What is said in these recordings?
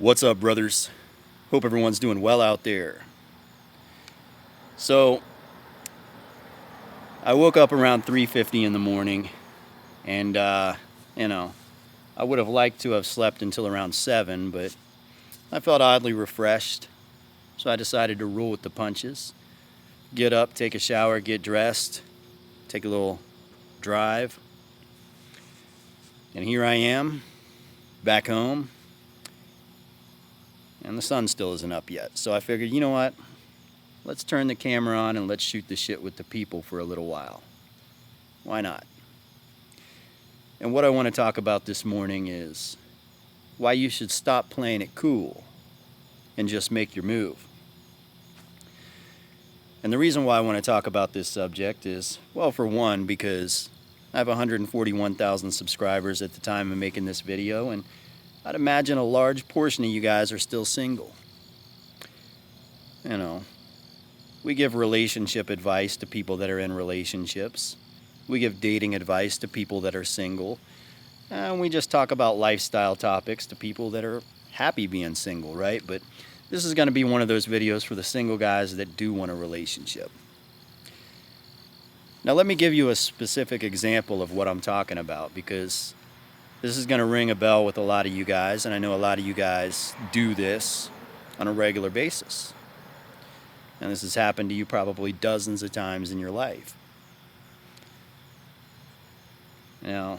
What's up, brothers? Hope everyone's doing well out there. So, I woke up around 3:50 in the morning, and you know, I would have liked to have slept until around 7, but I felt oddly refreshed, so I decided to roll with the punches. Get up, take a shower, get dressed, take a little drive, and here I am, back home, and the sun still isn't up yet. So I figured, you know what? Let's turn the camera on and let's shoot the shit with the people for a little while. Why not? And what I want to talk about this morning is why you should stop playing it cool and just make your move. And the reason why I want to talk about this subject is, well, for one, because I have 141,000 subscribers at the time of making this video, and I'd imagine a large portion of you guys are still single. We give relationship advice to people that are in relationships. We give dating advice to people that are single. And we just talk about lifestyle topics to people that are happy being single, right? But this is going to be one of those videos for the single guys that do want a relationship. Now let me give you a specific example of what I'm talking about, because this is going to ring a bell with a lot of you guys, and I know a lot of you guys do this on a regular basis. And this has happened to you probably dozens of times in your life. Now,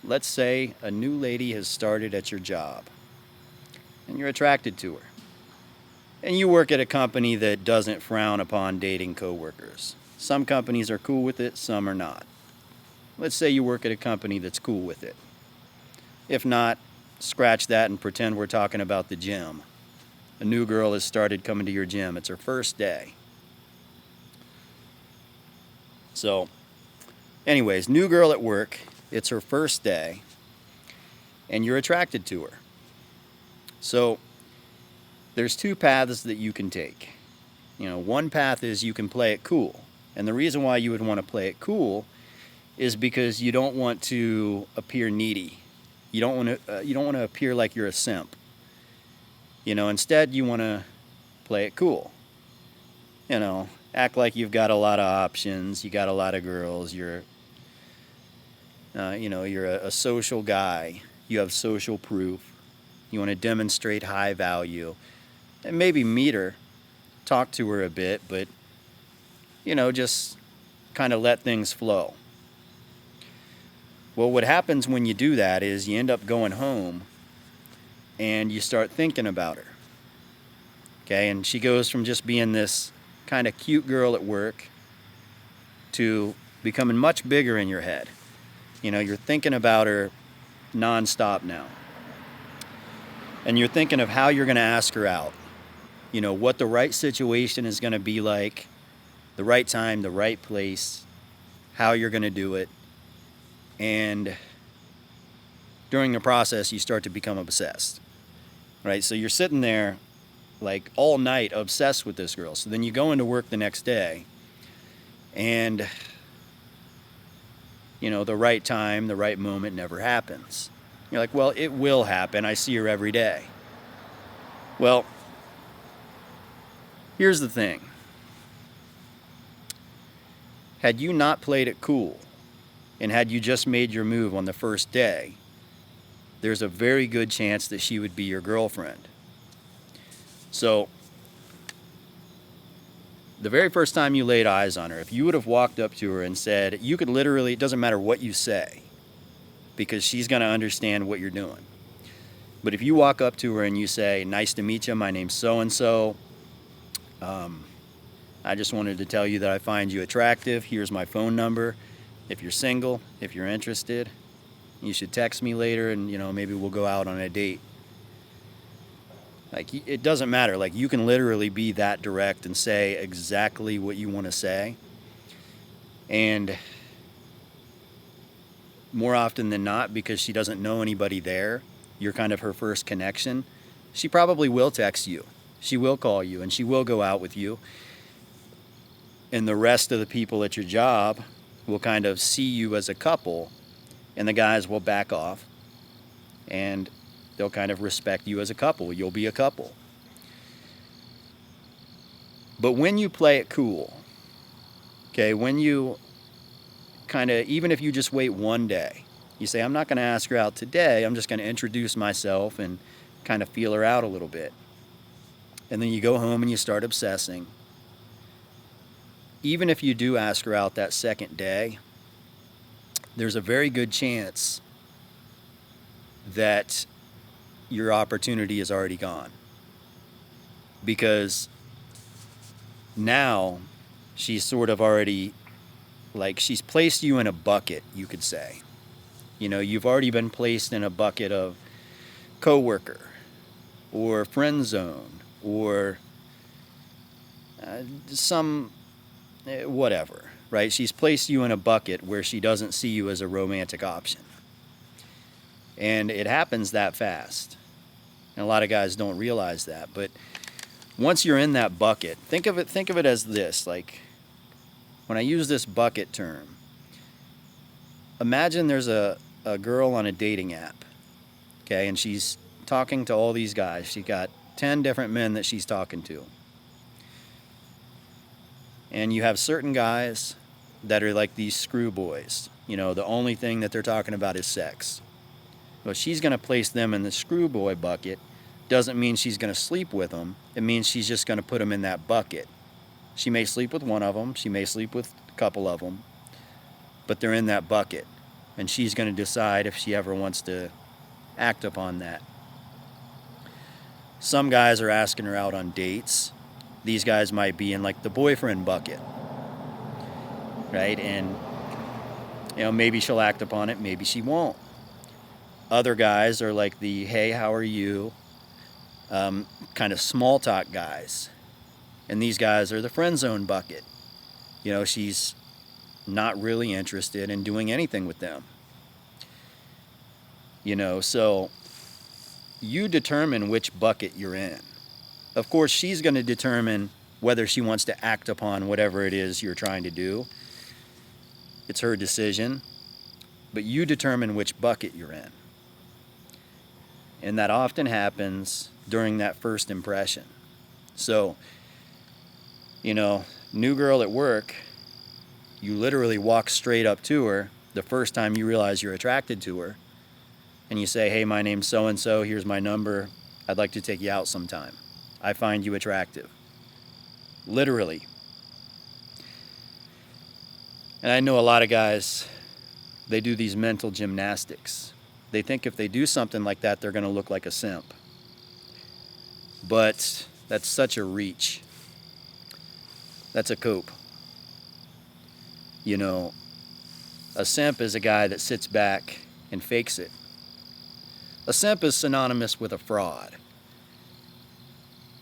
let's say a new lady has started at your job, and you're attracted to her. And you work at a company that doesn't frown upon dating coworkers. Some companies are cool with it, some are not. Let's say you work at a company that's cool with it. If not, scratch that and pretend we're talking about the gym. A new girl has started coming to your gym. It's her first day. So, anyways, new girl at work. It's her first day, and you're attracted to her. So, there's two paths that you can take. One path is you can play it cool. And the reason why you would want to play it cool is because you don't want to appear needy. You don't want to appear like you're a simp. Instead you want to play it cool. Act like you've got a lot of options, you got a lot of girls, you're a social guy, you have social proof, you want to demonstrate high value, and maybe meet her, talk to her a bit, but, just kind of let things flow. Well, what happens when you do that is you end up going home and you start thinking about her. Okay, and she goes from just being this kind of cute girl at work to becoming much bigger in your head. You're thinking about her nonstop now. And you're thinking of how you're going to ask her out. What the right situation is going to be like, the right time, the right place, how you're going to do it. And during the process, you start to become obsessed. Right? So you're sitting there like all night obsessed with this girl. So then you go into work the next day, and the right time, the right moment never happens. You're like, well, it will happen. I see her every day. Well, here's the thing. Had you not played it cool, and had you just made your move on the first day, there's a very good chance that she would be your girlfriend. So, the very first time you laid eyes on her, if you would have walked up to her and said, you could literally, it doesn't matter what you say, because she's going to understand what you're doing. But if you walk up to her and you say, nice to meet you, my name's so-and-so, I just wanted to tell you that I find you attractive, here's my phone number. If you're single, if you're interested, you should text me later and, maybe we'll go out on a date. Like, it doesn't matter. Like, you can literally be that direct and say exactly what you want to say. And more often than not, because she doesn't know anybody there, you're kind of her first connection, she probably will text you. She will call you, and she will go out with you. And the rest of the people at your job will kind of see you as a couple, and the guys will back off. And They'll kind of respect you as a couple. You'll be a couple. But when you play it cool, okay, when you kind of, even if you just wait one day, you say, I'm not going to ask her out today. I'm just going to introduce myself and kind of feel her out a little bit. And then you go home and you start obsessing. Even if you do ask her out that second day, there's a very good chance that your opportunity is already gone. Because now she's sort of already, like, she's placed you in a bucket, you could say. You know, you've already been placed in a bucket of coworker or friend zone or whatever, right? She's placed you in a bucket where she doesn't see you as a romantic option. And it happens that fast. And a lot of guys don't realize that. But once you're in that bucket, think of it as this, like, when I use this bucket term, imagine there's a girl on a dating app, okay, and she's talking to all these guys. She got 10 different men that she's talking to. And you have certain guys that are like these screw boys. You know, the only thing that they're talking about is sex. Well, she's going to place them in the screw boy bucket. Doesn't mean she's going to sleep with them. It means she's just going to put them in that bucket. She may sleep with one of them. She may sleep with a couple of them. But they're in that bucket. And she's going to decide if she ever wants to act upon that. Some guys are asking her out on dates. These guys might be in like the boyfriend bucket, right? And, you know, maybe she'll act upon it, maybe she won't. Other guys are like the, hey, how are you? Kind of small talk guys. And these guys are the friend zone bucket. You know, she's not really interested in doing anything with them. You know, so you determine which bucket you're in. Of course, she's going to determine whether she wants to act upon whatever it is you're trying to do. It's her decision. But you determine which bucket you're in. And that often happens during that first impression. So, you know, new girl at work, you literally walk straight up to her the first time you realize you're attracted to her. And you say, hey, my name's so-and-so, here's my number. I'd like to take you out sometime. I find you attractive. Literally. And I know a lot of guys, they do these mental gymnastics. They think if they do something like that, they're going to look like a simp. But that's such a reach. That's a cope. You know, a simp is a guy that sits back and fakes it. A simp is synonymous with a fraud.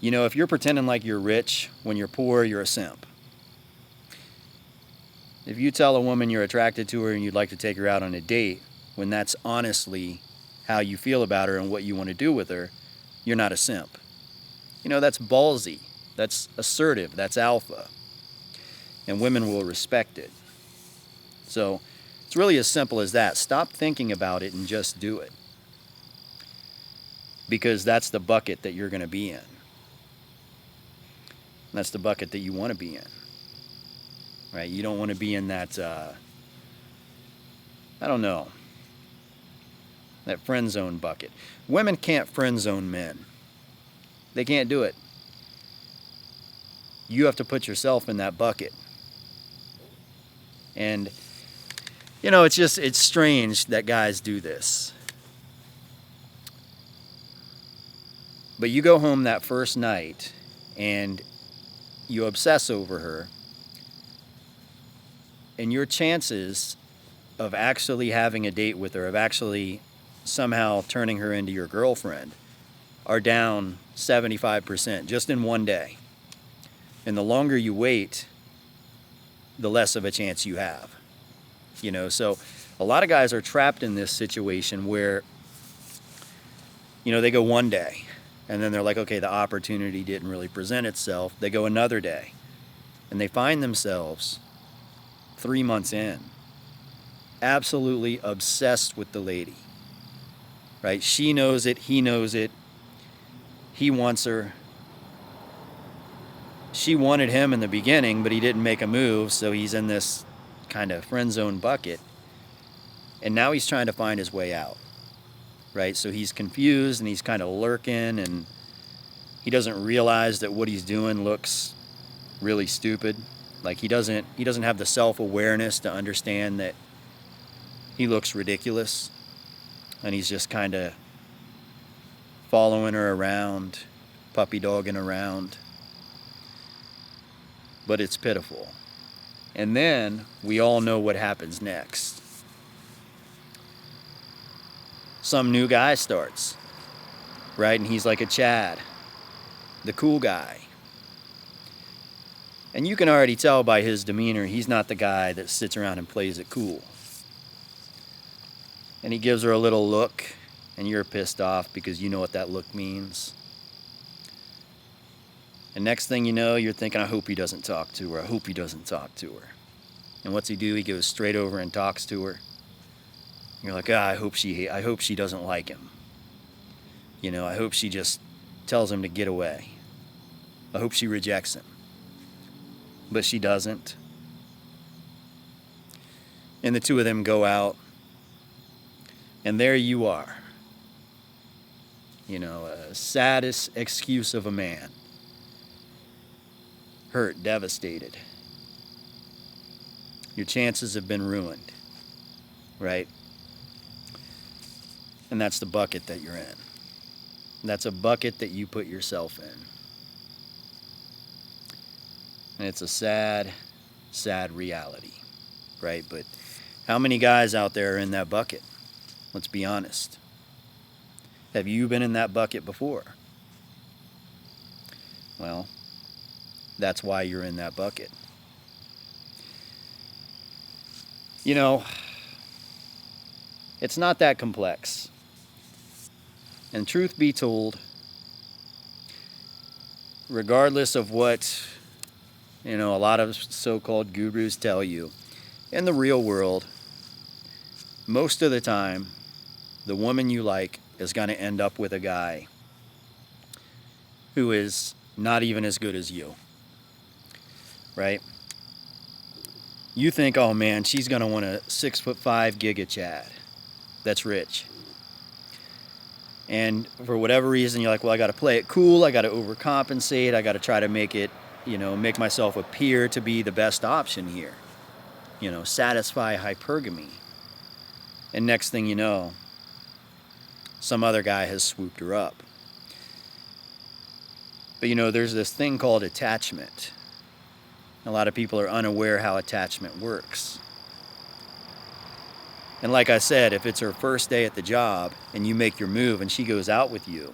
You know, if you're pretending like you're rich when you're poor, you're a simp. If you tell a woman you're attracted to her and you'd like to take her out on a date, when that's honestly how you feel about her and what you want to do with her, you're not a simp. You know, that's ballsy. That's assertive. That's alpha. And women will respect it. So it's really as simple as that. Stop thinking about it and just do it. Because that's the bucket that you're going to be in. That's the bucket that you want to be in. Right? You don't want to be in that, I don't know, that friend zone bucket. Women can't friend zone men. They can't do it. You have to put yourself in that bucket. And, you know, it's strange that guys do this. But you go home that first night and you obsess over her, and your chances of actually having a date with her, of actually somehow turning her into your girlfriend, are down 75% just in one day. And the longer you wait, the less of a chance you have. You know, so a lot of guys are trapped in this situation where, you know, they go one day and then they're like, okay, the opportunity didn't really present itself. They go another day and they find themselves 3 months in, absolutely obsessed with the lady. right? She knows it, he knows it, he wants her. She wanted him in the beginning, but he didn't make a move, so he's in this kind of friend zone bucket. And now he's trying to find his way out, right? So he's confused and he's kind of lurking, and he doesn't realize that what he's doing looks really stupid. Like he doesn't have the self-awareness to understand that he looks ridiculous, and he's just kind of following her around, puppy dogging around. But it's pitiful. And then we all know what happens next. Some new guy starts, right? And he's like a Chad, the cool guy. And you can already tell by his demeanor, he's not the guy that sits around and plays it cool. And he gives her a little look, and you're pissed off because you know what that look means. And next thing you know, you're thinking, I hope he doesn't talk to her. I hope he doesn't talk to her. And what's he do? He goes straight over and talks to her. You're like, I hope she doesn't like him. You know, I hope she just tells him to get away. I hope she rejects him. But she doesn't. And the two of them go out. And there you are. You know, a saddest excuse of a man. Hurt, devastated. Your chances have been ruined, right? And that's the bucket that you're in. That's a bucket that you put yourself in. And it's a sad, sad reality, right? But how many guys out there are in that bucket? Let's be honest. Have you been in that bucket before? Well, that's why you're in that bucket. You know, it's not that complex. And truth be told, regardless of what, you know, a lot of so-called gurus tell you, in the real world, most of the time, the woman you like is going to end up with a guy who is not even as good as you, right? You think, oh man, she's going to want a 6'5" giga Chad that's rich. And for whatever reason, you're like, well, I got to play it cool. I got to overcompensate. I got to try to make it, you know, make myself appear to be the best option here. You know, satisfy hypergamy. And next thing you know, some other guy has swooped her up. But you know, there's this thing called attachment. A lot of people are unaware how attachment works. And like I said, if it's her first day at the job and you make your move and she goes out with you,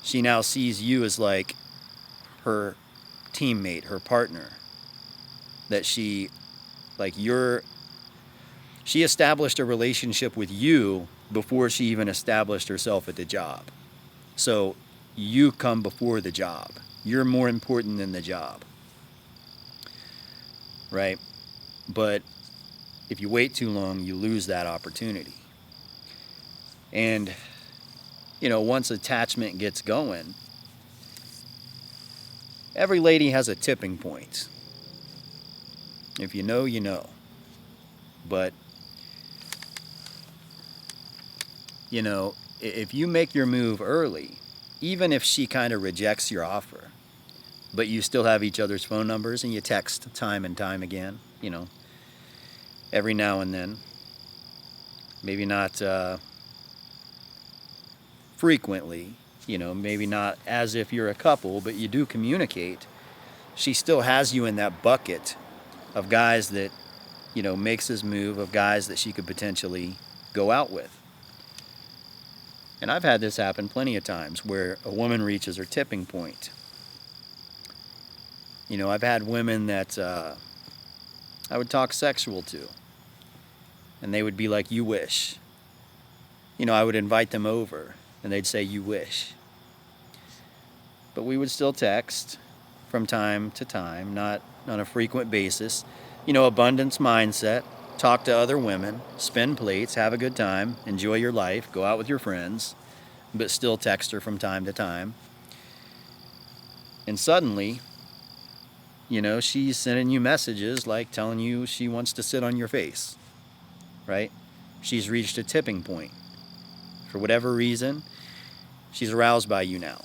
she now sees you as like her teammate, her partner. That she established a relationship with you before she even established herself at the job. So you come before the job. You're more important than the job. Right? But if you wait too long, you lose that opportunity. And, you know, once attachment gets going, every lady has a tipping point. If you know, you know. But, you know, if you make your move early, even if she kind of rejects your offer, but you still have each other's phone numbers and you text time and time again, you know, every now and then, maybe not frequently, you know, maybe not as if you're a couple, but you do communicate. She still has you in that bucket of guys that, you know, makes his move, of guys that she could potentially go out with. And I've had this happen plenty of times where a woman reaches her tipping point. You know, I've had women that I would talk sexual to. And they would be like, you wish. You know, I would invite them over and they'd say, you wish. But we would still text from time to time, not on a frequent basis. You know, abundance mindset. talk to other women, spin plates, have a good time, enjoy your life, go out with your friends, but still text her from time to time. And suddenly, she's sending you messages like telling you she wants to sit on your face, right? She's reached a tipping point. For whatever reason, she's aroused by you now.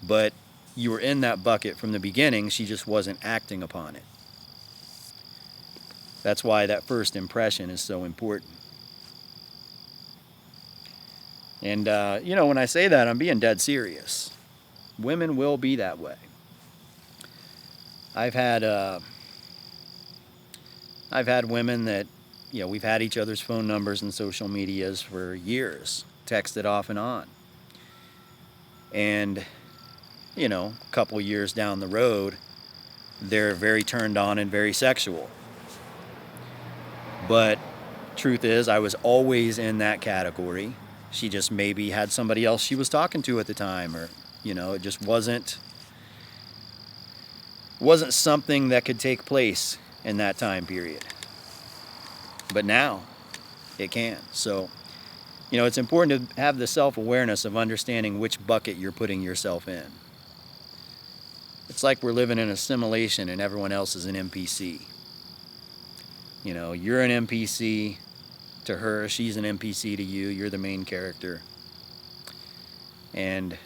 But you were in that bucket from the beginning, she just wasn't acting upon it. That's why that first impression is so important. And, when I say that, I'm being dead serious. Women will be that way. I've had women that, we've had each other's phone numbers and social medias for years, texted off and on. And, a couple years down the road, they're very turned on and very sexual. But truth is, I was always in that category. She just maybe had somebody else she was talking to at the time, or, it just wasn't something that could take place in that time period. But now it can. So, it's important to have the self-awareness of understanding which bucket you're putting yourself in. It's like we're living in a simulation and everyone else is an NPC. You're an NPC to her, she's an NPC to you, you're the main character. And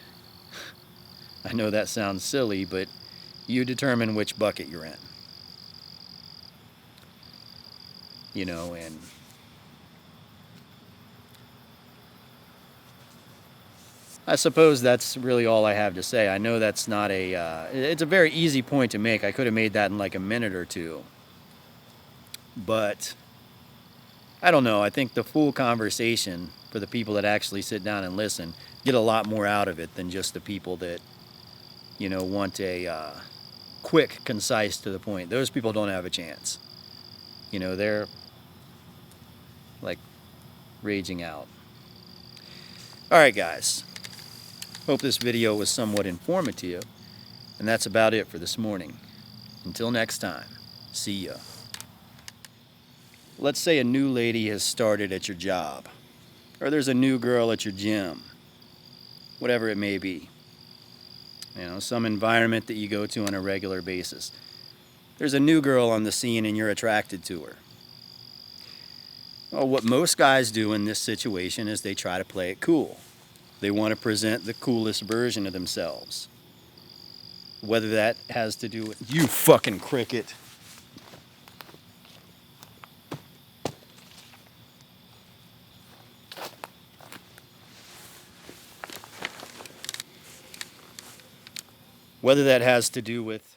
I know that sounds silly, but you determine which bucket you're in. And I suppose that's really all I have to say. I know that's not it's a very easy point to make. I could have made that in like a minute or two. But I don't know. I think the full conversation, for the people that actually sit down and listen, get a lot more out of it than just the people that, want a quick, concise, to the point. Those people don't have a chance. They're like raging out. All right, guys. Hope this video was somewhat informative. And that's about it for this morning. Until next time, see ya. Let's say a new lady has started at your job, or there's a new girl at your gym, whatever it may be. Some environment that you go to on a regular basis. There's a new girl on the scene and you're attracted to her. Well, what most guys do in this situation is they try to play it cool. They want to present the coolest version of themselves. Whether that has to do with... You fucking cricket. Whether that has to do with